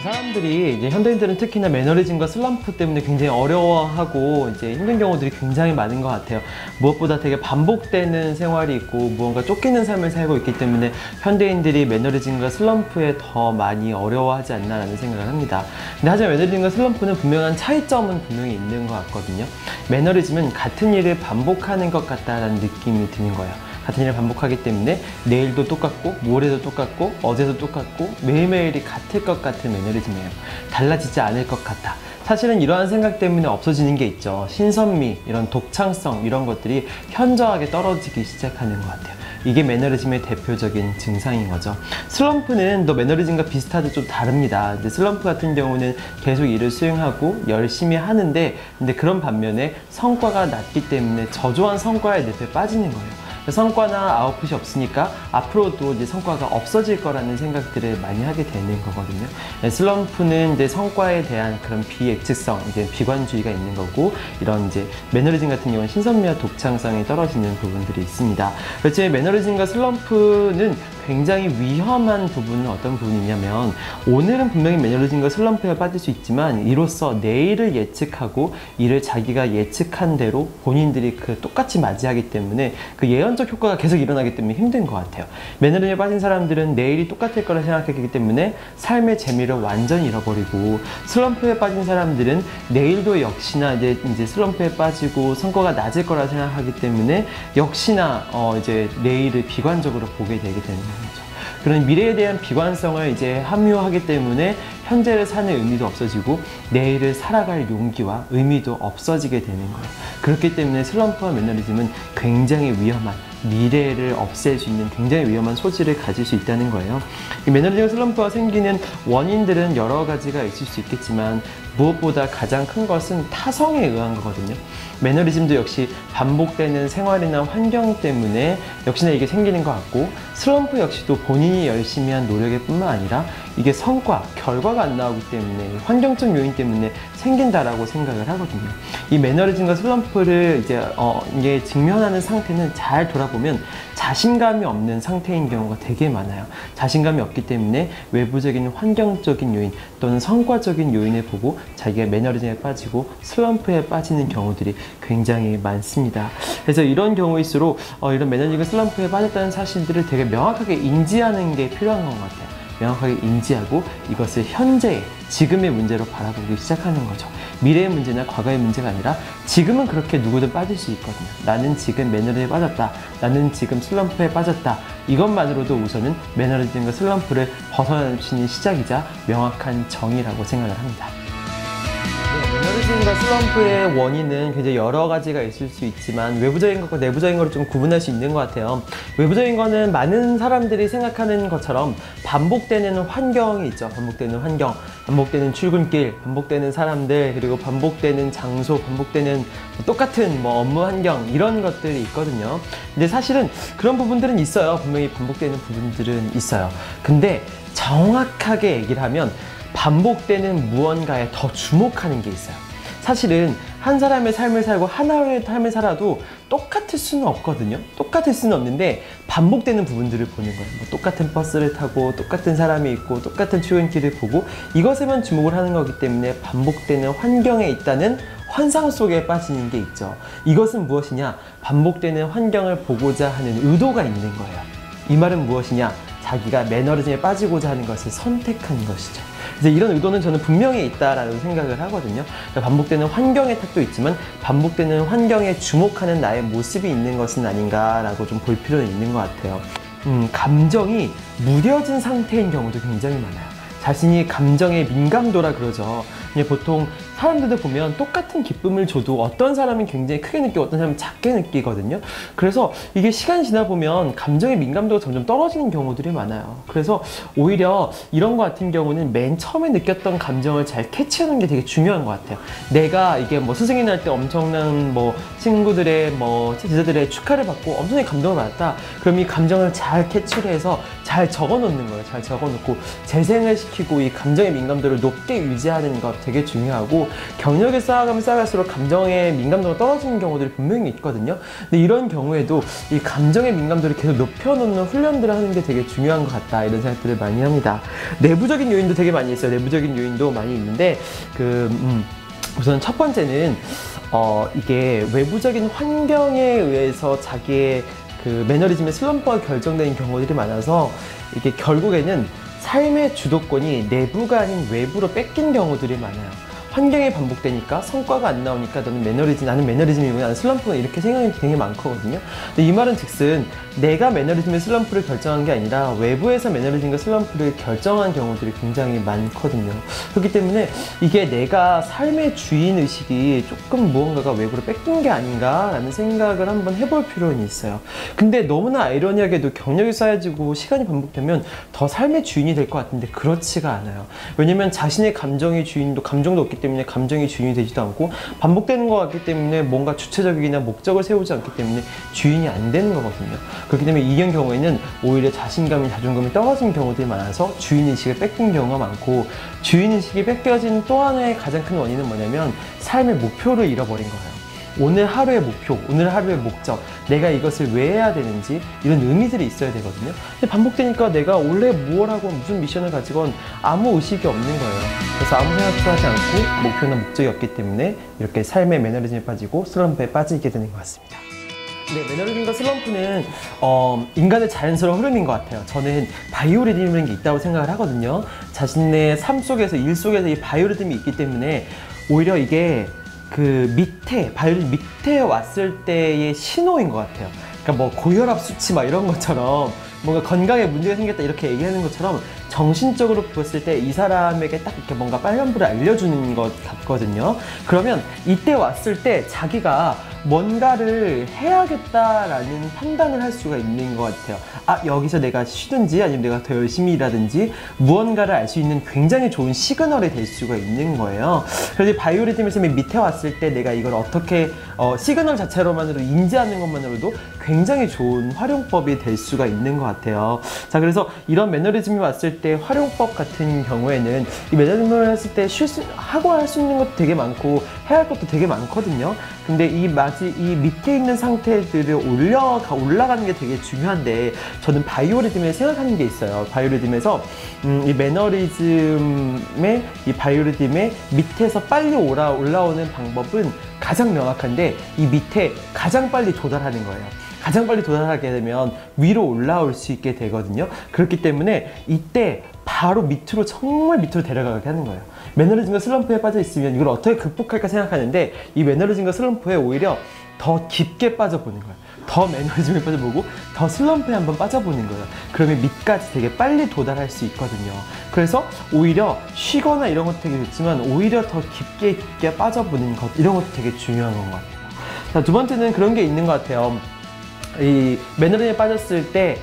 사람들이 이제 현대인들은 특히나 매너리즘과 슬럼프 때문에 굉장히 어려워하고 이제 힘든 경우들이 굉장히 많은 것 같아요. 무엇보다 되게 반복되는 생활이 있고 무언가 쫓기는 삶을 살고 있기 때문에 현대인들이 매너리즘과 슬럼프에 더 많이 어려워하지 않나라는 생각을 합니다. 근데 하지만 매너리즘과 슬럼프는 분명한 차이점은 분명히 있는 것 같거든요. 매너리즘은 같은 일을 반복하는 것 같다라는 느낌이 드는 거예요. 같은 일을 반복하기 때문에 내일도 똑같고 모레도 똑같고 어제도 똑같고 매일매일이 같을 것 같은 매너리즘이에요. 달라지지 않을 것 같다. 사실은 이러한 생각 때문에 없어지는 게 있죠. 신선미, 이런 독창성 이런 것들이 현저하게 떨어지기 시작하는 것 같아요. 이게 매너리즘의 대표적인 증상인 거죠. 슬럼프는 또 매너리즘과 비슷하듯 좀 다릅니다. 근데 슬럼프 같은 경우는 계속 일을 수행하고 열심히 하는데 근데 그런 반면에 성과가 낮기 때문에 저조한 성과의 늪에 빠지는 거예요. 성과나 아웃풋이 없으니까 앞으로도 이제 성과가 없어질 거라는 생각들을 많이 하게 되는 거거든요. 슬럼프는 이제 성과에 대한 그런 비예측성, 이제 비관주의가 있는 거고, 이런 이제 매너리즘 같은 경우는 신선미와 독창성이 떨어지는 부분들이 있습니다. 그렇지만 매너리즘과 슬럼프는 굉장히 위험한 부분은 어떤 부분이냐면, 오늘은 분명히 매너리즘과 슬럼프에 빠질 수 있지만 이로써 내일을 예측하고 이를 자기가 예측한 대로 본인들이 그 똑같이 맞이하기 때문에 그 예언적 효과가 계속 일어나기 때문에 힘든 것 같아요. 매너리즘에 빠진 사람들은 내일이 똑같을 거라 생각했기 때문에 삶의 재미를 완전히 잃어버리고, 슬럼프에 빠진 사람들은 내일도 역시나 이제 슬럼프에 빠지고 성과가 낮을 거라 생각하기 때문에 역시나 이제 내일을 비관적으로 보게 되게 되는 거죠. 그런 미래에 대한 비관성을 이제 함유하기 때문에 현재를 사는 의미도 없어지고 내일을 살아갈 용기와 의미도 없어지게 되는 거예요. 그렇기 때문에 슬럼프와 매너리즘은 굉장히 위험한, 미래를 없앨 수 있는 굉장히 위험한 소지를 가질 수 있다는 거예요. 이 매너리즘 슬럼프가 생기는 원인들은 여러 가지가 있을 수 있겠지만 무엇보다 가장 큰 것은 타성에 의한 거거든요. 매너리즘도 역시 반복되는 생활이나 환경 때문에 역시나 이게 생기는 것 같고, 슬럼프 역시도 본인이 열심히 한 노력일 뿐만 아니라 이게 성과, 결과가 안 나오기 때문에 환경적 요인 때문에 생긴다라고 생각을 하거든요. 이 매너리즘과 슬럼프를 이게 직면하는 상태는 잘 돌아보면 자신감이 없는 상태인 경우가 되게 많아요. 자신감이 없기 때문에 외부적인 환경적인 요인 또는 성과적인 요인을 보고 자기가 매너리즘에 빠지고 슬럼프에 빠지는 경우들이 굉장히 많습니다. 그래서 이런 경우일수록 이런 매너리즘 슬럼프에 빠졌다는 사실들을 되게 명확하게 인지하는 게 필요한 것 같아요. 명확하게 인지하고 이것을 현재의, 지금의 문제로 바라보기 시작하는 거죠. 미래의 문제나 과거의 문제가 아니라 지금은 그렇게 누구든 빠질 수 있거든요. 나는 지금 매너리즘에 빠졌다. 나는 지금 슬럼프에 빠졌다. 이것만으로도 우선은 매너리즘과 슬럼프를 벗어나는 시작이자 명확한 정의라고 생각을 합니다. 매너리즘과 슬럼프의 원인은 굉장히 여러 가지가 있을 수 있지만 외부적인 것과 내부적인 것을 좀 구분할 수 있는 것 같아요. 외부적인 거는 많은 사람들이 생각하는 것처럼 반복되는 환경이 있죠. 반복되는 환경, 반복되는 출근길, 반복되는 사람들, 그리고 반복되는 장소, 반복되는 똑같은 업무 환경, 이런 것들이 있거든요. 근데 사실은 그런 부분들은 있어요. 분명히 반복되는 부분들은 있어요. 근데 정확하게 얘기를 하면 반복되는 무언가에 더 주목하는 게 있어요. 사실은 한 사람의 삶을 살고 하나의 삶을 살아도 똑같을 수는 없거든요. 똑같을 수는 없는데 반복되는 부분들을 보는 거예요. 똑같은 버스를 타고 똑같은 사람이 있고 똑같은 출근길을 보고 이것에만 주목을 하는 거기 때문에 반복되는 환경에 있다는 환상 속에 빠지는 게 있죠. 이것은 무엇이냐? 반복되는 환경을 보고자 하는 의도가 있는 거예요. 이 말은 무엇이냐? 자기가 매너리즘에 빠지고자 하는 것을 선택한 것이죠. 그래서 이런 의도는 저는 분명히 있다라고 생각을 하거든요. 그러니까 반복되는 환경의 탓도 있지만 반복되는 환경에 주목하는 나의 모습이 있는 것은 아닌가라고 좀 볼 필요는 있는 것 같아요. 감정이 무뎌진 상태인 경우도 굉장히 많아요. 자신이 감정의 민감도라 그러죠. 보통 사람들도 보면 똑같은 기쁨을 줘도 어떤 사람은 굉장히 크게 느끼고 어떤 사람은 작게 느끼거든요. 그래서 이게 시간이 지나 보면 감정의 민감도가 점점 떨어지는 경우들이 많아요. 그래서 오히려 이런 거 같은 경우는 맨 처음에 느꼈던 감정을 잘 캐치하는 게 되게 중요한 것 같아요. 내가 이게 스승이 날 때 엄청난 친구들의 제자들의 축하를 받고 엄청나게 감동을 받았다. 그럼 이 감정을 잘 캐치를 해서 잘 적어 놓는 거예요. 잘 적어 놓고 재생을 시키고 이 감정의 민감도를 높게 유지하는 것 되게 중요하고, 있고 경력을 쌓아가면 쌓아갈수록 감정의 민감도가 떨어지는 경우들이 분명히 있거든요. 근데 이런 경우에도 이 감정의 민감도를 계속 높여놓는 훈련들을 하는 게 되게 중요한 것 같다, 이런 생각들을 많이 합니다. 내부적인 요인도 되게 많이 있어요. 내부적인 요인도 많이 있는데 우선 첫 번째는 이게 외부적인 환경에 의해서 자기의 그 매너리즘의 슬럼프가 결정되는 경우들이 많아서 이게 결국에는 삶의 주도권이 내부가 아닌 외부로 뺏긴 경우들이 많아요. 환경이 반복되니까 성과가 안 나오니까 나는 매너리즘이고 나는 슬럼프가 이렇게 생각이 되게 많거든요. 근데 이 말은 즉슨 내가 매너리즘의 슬럼프를 결정한 게 아니라 외부에서 매너리즘과 슬럼프를 결정한 경우들이 굉장히 많거든요. 그렇기 때문에 이게 내가 삶의 주인의식이 조금 무언가가 외부로 뺏긴 게 아닌가 라는 생각을 한번 해볼 필요는 있어요. 근데 너무나 아이러니하게도 경력이 쌓여지고 시간이 반복되면 더 삶의 주인이 될 것 같은데 그렇지가 않아요. 왜냐면 자신의 감정도 없기 때문에 감정이 주인이 되지도 않고 반복되는 것 같기 때문에 뭔가 주체적이나 목적을 세우지 않기 때문에 주인이 안 되는 거거든요. 그렇기 때문에 이런 경우에는 오히려 자신감이, 자존감이 떨어진 경우들이 많아서 주인의식을 뺏긴 경우가 많고, 주인의식이 뺏겨진 또 하나의 가장 큰 원인은 뭐냐면 삶의 목표를 잃어버린 거예요. 오늘 하루의 목표, 오늘 하루의 목적, 내가 이것을 왜 해야 되는지 이런 의미들이 있어야 되거든요. 근데 반복되니까 내가 원래 무엇 하고 무슨 미션을 가지건 아무 의식이 없는 거예요. 그래서 아무 생각도 하지 않고 목표나 목적이 없기 때문에 이렇게 삶의 매너리즘에 빠지고 슬럼프에 빠지게 되는 것 같습니다. 네, 매너리즘과 슬럼프는 인간의 자연스러운 흐름인 것 같아요. 저는 바이오리듬이라는 게 있다고 생각을 하거든요. 자신의 삶 속에서, 일 속에서 이 바이오리듬이 있기 때문에 오히려 이게 바이오리듬 밑에 왔을 때의 신호인 것 같아요. 그러니까 뭐 고혈압 수치 막 이런 것처럼 뭔가 건강에 문제가 생겼다 이렇게 얘기하는 것처럼 정신적으로 봤을 때 이 사람에게 딱 이렇게 뭔가 빨간불을 알려주는 것 같거든요. 그러면 이때 왔을 때 자기가 뭔가를 해야겠다라는 판단을 할 수가 있는 것 같아요. 아, 여기서 내가 쉬든지 아니면 내가 더 열심히 일하든지 무언가를 알 수 있는 굉장히 좋은 시그널이 될 수가 있는 거예요. 그래서 바이오리듬에서 맨 밑에 왔을 때 내가 이걸 어떻게 시그널 자체로만으로 인지하는 것만으로도 굉장히 좋은 활용법이 될 수가 있는 것 같아요. 자, 그래서 이런 매너리즘이 왔을 때 활용법 같은 경우에는 이 매너리즘을 했을 때 하고 할 수 있는 것도 되게 많고 해야 할 것도 되게 많거든요. 근데 이 밑에 있는 상태들을 올라가는 게 되게 중요한데, 저는 바이오리듬에 생각하는 게 있어요. 바이오리듬에서 이 매너리즘의 이 바이오리듬의 밑에서 빨리 올라오는 방법은 가장 명확한데, 이 밑에 가장 빨리 도달하는 거예요. 가장 빨리 도달하게 되면 위로 올라올 수 있게 되거든요. 그렇기 때문에 이때 바로 밑으로, 정말 밑으로 데려가게 하는 거예요. 매너리즘과 슬럼프에 빠져 있으면 이걸 어떻게 극복할까 생각하는데, 이 매너리즘과 슬럼프에 오히려 더 깊게 빠져보는 거예요. 더 매너리즘에 빠져보고 더 슬럼프에 한번 빠져보는 거예요. 그러면 밑까지 되게 빨리 도달할 수 있거든요. 그래서 오히려 쉬거나 이런 것도 되게 좋지만 오히려 더 깊게 빠져보는 것, 이런 것도 되게 중요한 것 같아요. 자, 두 번째는 그런 게 있는 것 같아요. 이 매너리즘에 빠졌을 때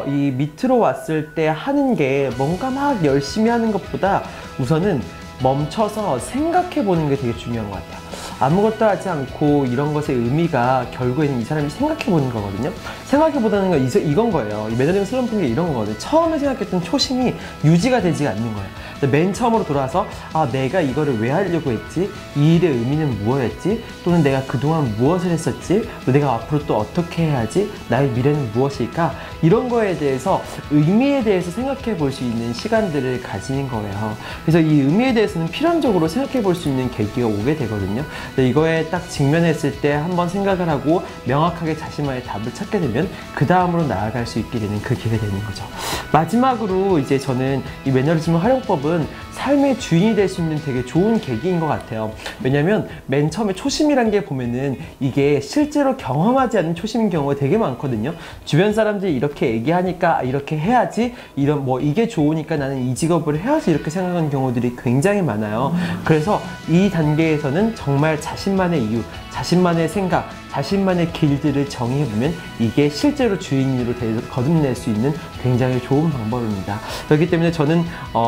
이 밑으로 왔을 때 하는 게 뭔가 막 열심히 하는 것보다 우선은 멈춰서 생각해 보는 게 되게 중요한 것 같아요. 아무것도 하지 않고 이런 것의 의미가 결국에는 이 사람이 생각해 보는 거거든요. 생각해 보다는 건 이건 거예요. 이 매너리즘 슬럼프는 게 이런 거거든요. 처음에 생각했던 초심이 유지가 되지 않는 거예요. 맨 처음으로 돌아와서 내가 이거를 왜 하려고 했지? 이 일의 의미는 무엇이었지? 또는 내가 그동안 무엇을 했었지? 또 내가 앞으로 또 어떻게 해야지? 나의 미래는 무엇일까? 이런 거에 대해서, 의미에 대해서 생각해 볼 수 있는 시간들을 가지는 거예요. 그래서 이 의미에 대해서는 필연적으로 생각해 볼 수 있는 계기가 오게 되거든요. 근데 이거에 딱 직면했을 때 한번 생각을 하고 명확하게 자신만의 답을 찾게 되면 그 다음으로 나아갈 수 있게 되는 그 기회가 되는 거죠. 마지막으로 이제 저는 이 매너리즘 활용법은 삶의 주인이 될 수 있는 되게 좋은 계기인 것 같아요. 왜냐면 맨 처음에 초심이란 게 보면은 이게 실제로 경험하지 않는 초심인 경우가 되게 많거든요. 주변 사람들이 이렇게 얘기하니까 이렇게 해야지, 이게 좋으니까 나는 이 직업을 해야지, 이렇게 생각하는 경우들이 굉장히 많아요. 그래서 이 단계에서는 정말 자신만의 이유, 자신만의 생각, 자신만의 길들을 정의해보면 이게 실제로 주인으로 거듭낼 수 있는 굉장히 좋은 방법입니다. 그렇기 때문에 저는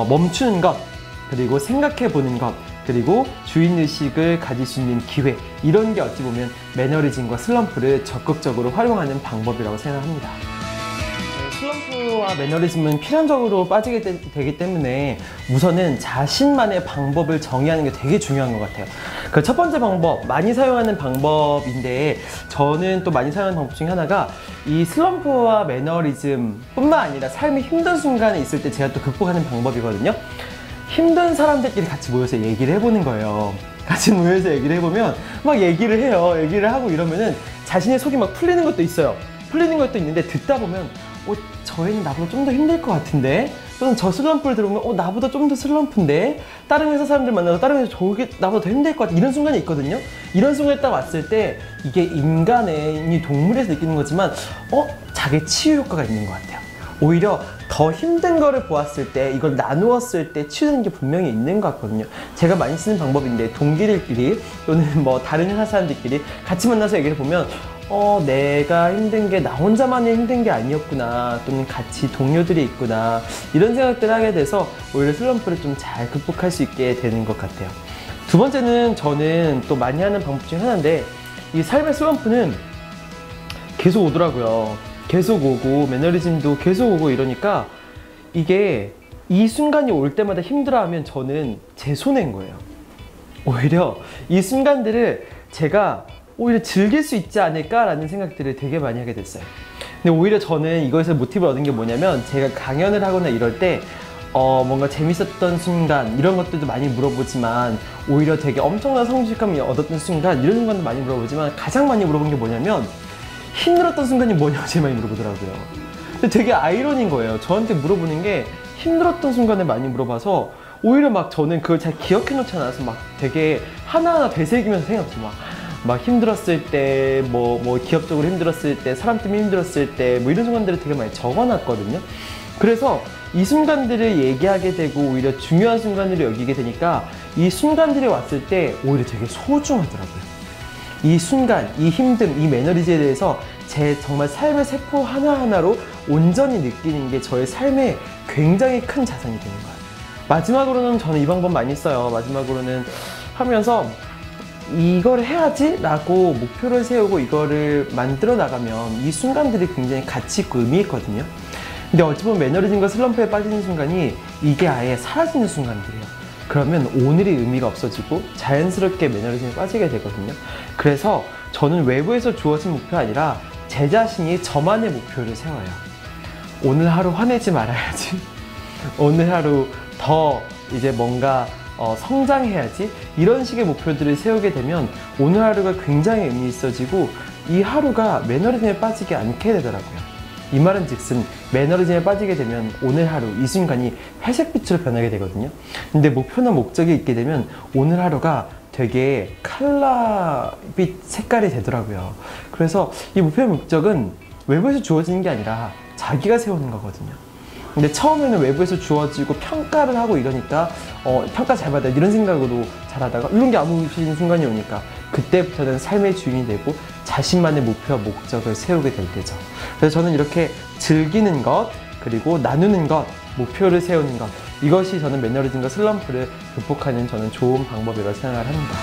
멈추는 것, 그리고 생각해보는 것, 그리고 주인의식을 가질 수 있는 기회, 이런 게 어찌 보면 매너리즘과 슬럼프를 적극적으로 활용하는 방법이라고 생각합니다. 슬럼프 슬럼프와 매너리즘은 필연적으로 빠지게 되기 때문에 우선은 자신만의 방법을 정의하는 게 되게 중요한 것 같아요. 그 첫 번째 방법, 많이 사용하는 방법인데 저는 또 많이 사용하는 방법 중에 하나가 이 슬럼프와 매너리즘 뿐만 아니라 삶의 힘든 순간에 있을 때 제가 또 극복하는 방법이거든요. 힘든 사람들끼리 같이 모여서 얘기를 해보는 거예요. 같이 모여서 얘기를 해보면 막 얘기를 해요. 얘기를 하고 이러면은 자신의 속이 막 풀리는 것도 있어요. 풀리는 것도 있는데 듣다 보면 저 애는 나보다 좀 더 힘들 것 같은데, 또는 저 슬럼프를 들어보면 나보다 좀 더 슬럼프인데, 다른 회사 사람들 만나서 다른 회사 저게 나보다 더 힘들 것 같아, 이런 순간이 있거든요. 이런 순간에 딱 왔을 때 이게 인간의 동물에서 느끼는 거지만 자기 치유 효과가 있는 것 같아요. 오히려 더 힘든 거를 보았을 때, 이걸 나누었을 때 치유되는 게 분명히 있는 것 같거든요. 제가 많이 쓰는 방법인데, 동기들끼리 또는 뭐 다른 회사 사람들끼리 같이 만나서 얘기를 보면 내가 힘든 게 나 혼자만의 힘든 게 아니었구나, 또는 같이 동료들이 있구나, 이런 생각들을 하게 돼서 오히려 슬럼프를 좀 잘 극복할 수 있게 되는 것 같아요. 두 번째는 저는 또 많이 하는 방법 중에 하나인데, 이 삶의 슬럼프는 계속 오더라고요. 계속 오고 매너리즘도 계속 오고 이러니까 이게 이 순간이 올 때마다 힘들어하면 저는 제 손해인 거예요. 오히려 이 순간들을 제가 오히려 즐길 수 있지 않을까라는 생각들을 되게 많이 하게 됐어요. 근데 오히려 저는 이거에서 모티브를 얻은 게 뭐냐면, 제가 강연을 하거나 이럴 때 뭔가 재밌었던 순간 이런 것들도 많이 물어보지만, 오히려 되게 엄청난 성취감을 얻었던 순간 이런 순간도 많이 물어보지만, 가장 많이 물어본 게 뭐냐면 힘들었던 순간이 뭐냐고 제일 많이 물어보더라고요. 근데 되게 아이러니인 거예요. 저한테 물어보는 게 힘들었던 순간을 많이 물어봐서 오히려 막 저는 그걸 잘 기억해 놓지 않아서 막 되게 하나하나 되새기면서 생각했어요. 막 힘들었을 때, 뭐 기업적으로 힘들었을 때, 사람 때문에 힘들었을 때, 뭐 이런 순간들을 되게 많이 적어놨거든요. 그래서 이 순간들을 얘기하게 되고 오히려 중요한 순간들을 여기게 되니까 이 순간들이 왔을 때 오히려 되게 소중하더라고요. 이 순간, 이 힘듦, 이 매너리즘에 대해서 제 정말 삶의 세포 하나하나로 온전히 느끼는 게 저의 삶에 굉장히 큰 자산이 되는 거예요. 마지막으로는 저는 이 방법 많이 써요. 마지막으로는 하면서 이걸 해야지 라고 목표를 세우고 이거를 만들어 나가면 이 순간들이 굉장히 가치 있고 의미 있거든요. 근데 어찌 보면 매너리즘과 슬럼프에 빠지는 순간이 이게 아예 사라지는 순간들이에요. 그러면 오늘의 의미가 없어지고 자연스럽게 매너리즘에 빠지게 되거든요. 그래서 저는 외부에서 주어진 목표가 아니라 제 자신이 저만의 목표를 세워요. 오늘 하루 화내지 말아야지. 오늘 하루 더 이제 뭔가 성장해야지. 이런 식의 목표들을 세우게 되면 오늘 하루가 굉장히 의미 있어지고 이 하루가 매너리즘에 빠지지 않게 되더라고요. 이 말은 즉슨 매너리즘에 빠지게 되면 오늘 하루, 이 순간이 회색빛으로 변하게 되거든요. 근데 목표나 목적이 있게 되면 오늘 하루가 되게 칼라빛 색깔이 되더라고요. 그래서 이 목표의 목적은 외부에서 주어지는 게 아니라 자기가 세우는 거거든요. 근데 처음에는 외부에서 주어지고 평가를 하고 이러니까 평가 잘 받아 이런 생각으로 잘하다가 이런 게 아무 없이 순간이 오니까 그때부터는 삶의 주인이 되고 자신만의 목표와 목적을 세우게 될 때죠. 그래서 저는 이렇게 즐기는 것, 그리고 나누는 것, 목표를 세우는 것, 이것이 저는 매너리즘과 슬럼프를 극복하는 저는 좋은 방법이라고 생각을 합니다.